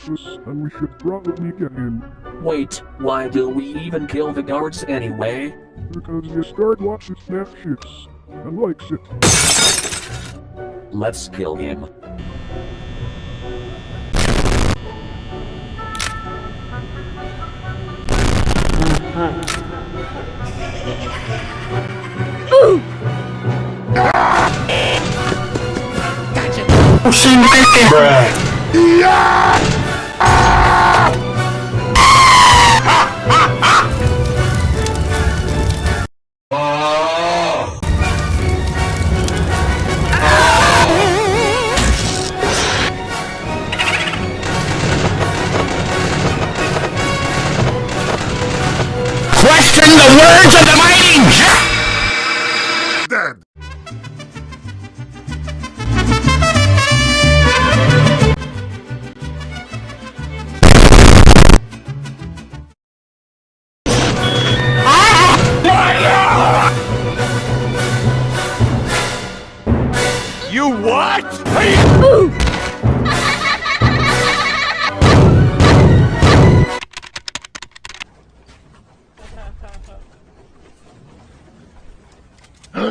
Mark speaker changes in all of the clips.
Speaker 1: and we should probably get him.
Speaker 2: Wait, why do we even kill the guards anyway?
Speaker 1: Because this guard watches Netflix and likes it.
Speaker 2: Let's kill him.
Speaker 3: Question the words of the mighty
Speaker 1: Dead!
Speaker 3: You what?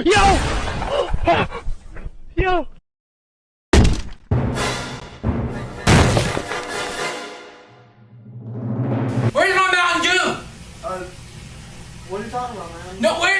Speaker 3: Yo! Yo!
Speaker 4: Where's my Mountain Dew?
Speaker 5: What are you talking about, man?
Speaker 4: No, where